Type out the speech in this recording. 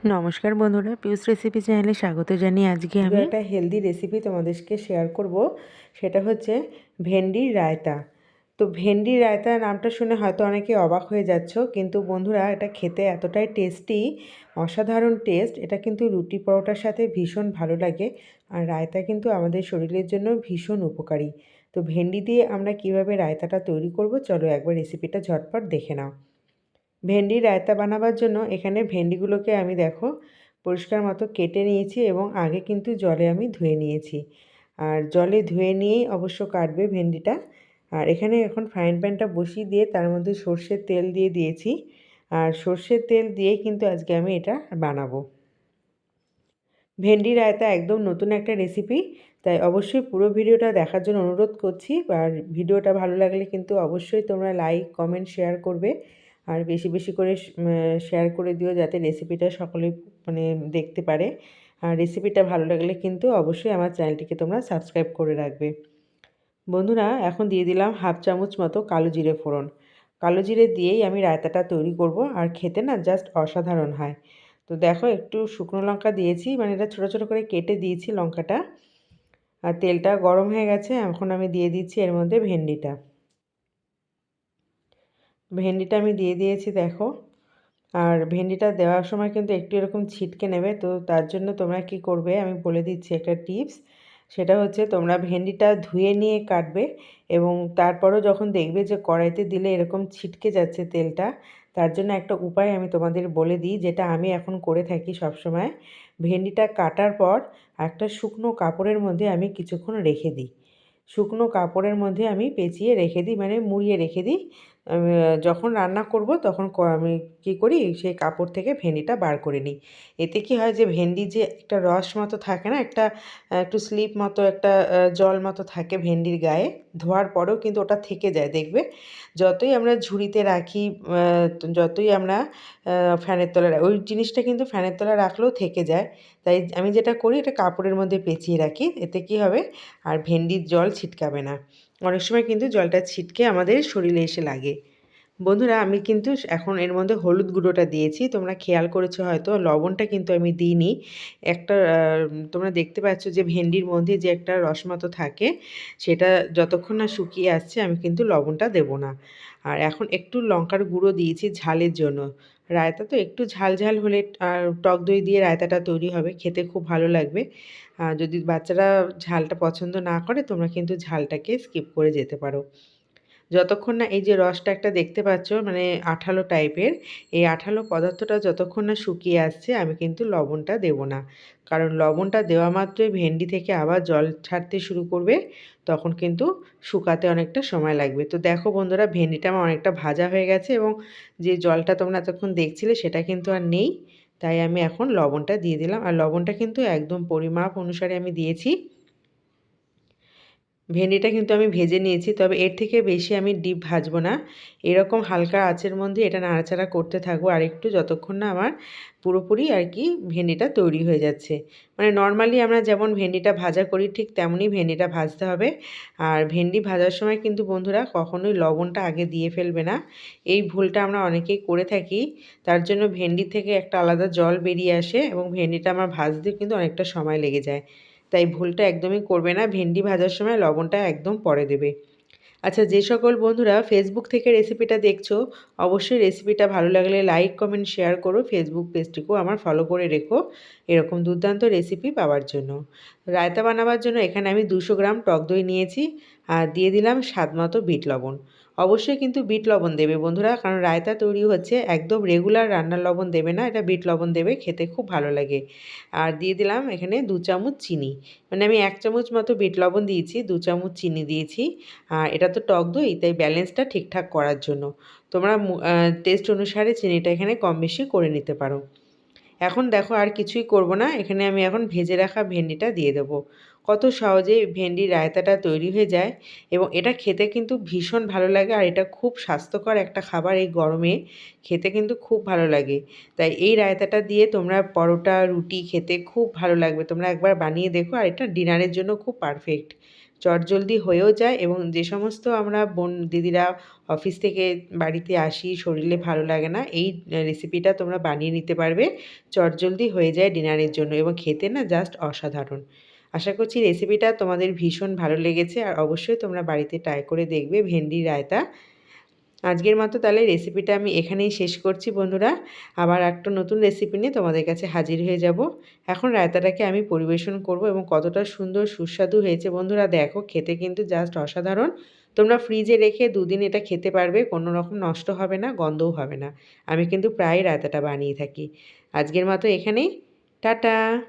নমস্কার বন্ধুরা, পিউস রেসিপি চ্যানেলে স্বাগত জানিয়ে আজকে আমি একটা হেলদি রেসিপি তোমাদেরকে শেয়ার করব। সেটা হচ্ছে ভেন্ডির রায়তা। তো ভেন্ডির রায়তা নামটা শুনে হয়তো অনেকে অবাক হয়ে যাচ্ছ, কিন্তু বন্ধুরা এটা খেতে এতটাই টেস্টি, অসাধারণ টেস্ট। এটা কিন্তু রুটি পরোটার সাথে ভীষণ ভালো লাগে। আর রায়তা কিন্তু আমাদের শরীরের জন্য ভীষণ উপকারী। তো ভেন্ডি দিয়ে আমরা কিভাবে রায়তাটা তৈরি করব, চলো একবার রেসিপিটা ঝটপট দেখে নাও। ভেন্ডির রায়তা বানাবার জন্য এখানে ভেন্ডিগুলোকে আমি দেখো পরিষ্কার মতো কেটে নিয়েছি এবং আগে কিন্তু জলে আমি ধুয়ে নিয়েছি। আর জলে ধুয়ে নিয়েই অবশ্য কাটবে ভেন্ডিটা। আর এখানে এখন ফ্রাইং প্যানটা বসিয়ে দিয়ে তার মধ্যে সর্ষের তেল দিয়ে দিয়েছি। আর সর্ষের তেল দিয়ে কিন্তু আজকে আমি এটা বানাবো। ভেন্ডি রায়তা একদম নতুন একটা রেসিপি, তাই অবশ্যই পুরো ভিডিওটা দেখার জন্য অনুরোধ করছি। আর ভিডিওটা ভালো লাগলে কিন্তু অবশ্যই তোমরা লাইক কমেন্ট শেয়ার করবে। আর বেশি বেশি করে শেয়ার করে দিও, যাতে রেসিপিটা সকলে মানে দেখতে পারে। আর রেসিপিটা ভালো লাগলে কিন্তু অবশ্যই আমার চ্যানেলটিকে তোমরা সাবস্ক্রাইব করে রাখবে। বন্ধুরা, এখন দিয়ে দিলাম হাফ চামচ মতো কালো জিরে ফোড়ন। কালো জিরে দিয়েই আমি রায়তাটা তৈরি করব, আর খেতে না জাস্ট অসাধারণ হয়। তো দেখো একটু শুকনো লঙ্কা দিয়েছি, মানে এটা ছোটো ছোটো করে কেটে দিয়েছি লঙ্কাটা। আর তেলটা গরম হয়ে গেছে, এখন আমি দিয়ে দিচ্ছি এর মধ্যে ভেন্ডিটা। ভেন্ডিটা আমি দিয়ে দিয়েছি দেখো। আর ভেন্ডিটা দেওয়ার সময় কিন্তু একটু এরকম ছিটকে নেবে, তো তার জন্য তোমরা কি করবে আমি বলে দিচ্ছি একটা টিপস। সেটা হচ্ছে তোমরা ভেন্ডিটা ধুয়ে নিয়ে কাটবে, এবং তারপরও যখন দেখবে যে কড়াইতে দিলে এরকম ছিটকে যাচ্ছে তেলটা, তার জন্য একটা উপায় আমি তোমাদের বলে দিই, যেটা আমি এখন করে থাকি সব সময়। ভেন্ডিটা কাটার পর একটা শুকনো কাপড়ের মধ্যে আমি কিছুক্ষণ রেখে দিই। শুকনো কাপড়ের মধ্যে আমি পেঁচিয়ে রেখে দিই, মানে মুড়িয়ে রেখে দিই। যখন রান্না করব তখন আমি কী করি, সেই কাপড় থেকে ভেন্ডিটা বার করে নিই। এতে কি হয় যে ভেন্ডি যে একটা রস মতো থাকে না, একটা একটু স্লিপ মতো একটা জল মতো থাকে ভেন্ডির গায়ে, ধোয়ার পরেও কিন্তু ওটা থেকে যায় দেখবে। যতই আমরা ঝুড়িতে রাখি, যতই আমরা ফ্যানের তলায় ওই জিনিসটা কিন্তু ফ্যানের তলায় রাখলেও থেকে যায়। তাই আমি যেটা করি, এটা কাপড়ের মধ্যে পেঁচিয়ে রাখি। এতে কি হবে, আর ভেন্ডির জল ছিটকাবে না। অনেক সময় কিন্তু জলটা ছিটকে আমাদের শরীরে এসে লাগে। বন্ধুরা, আমি কিন্তু এখন এর মধ্যে হলুদ গুঁড়োটা দিয়েছি, তোমরা খেয়াল করেছো হয়তো, লবণটা কিন্তু আমি দিইনি। একটা তোমরা দেখতে পাচ্ছ যে ভেন্ডির মধ্যে যে একটা রসমতো থাকে, সেটা যতক্ষণ না শুকিয়ে আসছে আমি কিন্তু লবণটা দেব না। আর এখন একটু লঙ্কার গুঁড়ো দিয়েছি ঝালের জন্য। রায়তা তো একটু ঝাল ঝাল হলে, আর টক দই দিয়ে রায়তাটা তৈরি হবে, খেতে খুব ভালো লাগবে। যদি বাচ্চারা ঝালটা পছন্দ না করে, তোমরা কিন্তু ঝালটাকে স্কিপ করে যেতে পারো। যতক্ষণ না এই যে রসটা একটা দেখতে পাচ্ছ, মানে আঠালো টাইপের, এই আঠালো পদার্থটা যতক্ষণ না শুকিয়ে আসছে, আমি কিন্তু লবণটা দেব না। কারণ লবণটা দেওয়া মাত্রই ভেন্ডি থেকে আবার জল ছাড়তে শুরু করবে, তখন কিন্তু শুকাতে অনেকটা সময় লাগবে। তো দেখো বন্ধুরা, ভেন্ডিটা আমার অনেকটা ভাজা হয়ে গেছে, এবং যে জলটা তোমরা এতক্ষণ দেখছিলে সেটা কিন্তু আর নেই। তাই আমি এখন লবণটা দিয়ে দিলাম, আর লবণটা কিন্তু একদম পরিমাপ অনুসারে আমি দিয়েছি। ভেন্ডিটা কিন্তু আমি ভেজে নিয়েছি, তবে এর থেকে বেশি আমি ডিপ ভাজবো না। এরকম হালকা আঁচের মধ্যে এটা নাড়াচাড়া করতে থাকবো আর একটু, যতক্ষণ না আমার পুরোপুরি আর কি ভেন্ডিটা তৈরি হয়ে যাচ্ছে। মানে নর্মালি আমরা যেমন ভেন্ডিটা ভাজা করি, ঠিক তেমনই ভেন্ডিটা ভাজতে হবে। আর ভেন্ডি ভাজার সময় কিন্তু বন্ধুরা কখনোই লবণটা আগে দিয়ে ফেলবে না। এই ভুলটা আমরা অনেকেই করে থাকি। তার জন্য ভেন্ডি থেকে একটা আলাদা জল বেরিয়ে আসে, এবং ভেন্ডিটা আমার ভাজতে কিন্তু অনেকটা সময় লেগে যায়। তাই ভুলটা একদমই করবে না, ভেন্ডি ভাজার সময় লবণটা একদম পরে দেবে। আচ্ছা, যে সকল বন্ধুরা ফেসবুক থেকে রেসিপিটা দেখছো, অবশ্যই রেসিপিটা ভালো লাগলে লাইক কমেন্ট শেয়ার করো। ফেসবুক পেজটিকেও আমার ফলো করে রেখো এরকম দুর্দান্ত রেসিপি পাওয়ার জন্য। রায়তা বানাবার জন্য এখানে আমি 200 গ্রাম টক দই নিয়েছি, আর দিয়ে দিলাম স্বাদ মতো বিট লবণ। অবশ্যই কিন্তু বিট লবণ দেবে বন্ধুরা, কারণ রায়তা তৈরি হচ্ছে, একদম রেগুলার রান্নার লবণ দেবে না, এটা বিট লবণ দেবে, খেতে খুব ভালো লাগে। আর দিয়ে দিলাম এখানে 2 চামচ চিনি, মানে আমি 1 চামচ মতো বিট লবণ দিয়েছি, 2 চামচ চিনি দিয়েছি। আর এটা তো টক দই, তাই ব্যালেন্সটা ঠিকঠাক করার জন্য তোমরা টেস্ট অনুসারে চিনিটা এখানে কম বেশি করে নিতে পারো। এখন দেখো আর কিছুই করব না, এখানে আমি এখন ভেজে রাখা ভেন্ডিটা দিয়ে দেবো। কত সহজে ভেন্ডির রায়তাটা তৈরি হয়ে যায়, এবং এটা খেতে কিন্তু ভীষণ ভালো লাগে। আর এটা খুব স্বাস্থ্যকর একটা খাবার, এই গরমে খেতে কিন্তু খুব ভালো লাগে। তাই এই রায়তাটা দিয়ে তোমরা পরোটা রুটি খেতে খুব ভালো লাগবে, তোমরা একবার বানিয়ে দেখো। আর এটা ডিনারের জন্য খুব পারফেক্ট, চটজলদি হয়েও যায় এবং যে সমস্ত আমরা বোন দিদিরা অফিস থেকে বাড়িতে আসি, শরীরে ভালো লাগে না, এই রেসিপিটা তোমরা বানিয়ে নিতে পারবে। চটজলদি হয়ে যায় ডিনারের জন্য এবং খেতে না জাস্ট অসাধারণ। আশা করছি রেসিপিটা তোমাদের ভীষণ ভালো লেগেছে আর অবশ্যই তোমরা বাড়িতে ট্রাই করে দেখবে ভেন্ডি রায়তা। আজকের মতো তাহলে রেসিপিটা আমি এখানেই শেষ করছি বন্ধুরা। আবার একটা নতুন রেসিপি নিয়ে তোমাদের কাছে হাজির হয়ে যাব। এখন রায়তাটাকে আমি পরিবেশন করব এবং কতটা সুন্দর সুস্বাদু হয়েছে বন্ধুরা দেখো, খেতে কিন্তু জাস্ট অসাধারণ। তোমরা ফ্রিজে রেখে 2 দিন এটা খেতে পারবে, কোনো রকম নষ্ট হবে না, গন্ধও হবে না। আমি কিন্তু প্রায় রায়তাটা বানিয়ে থাকি। আজকের মতো এখানেই, টাটা।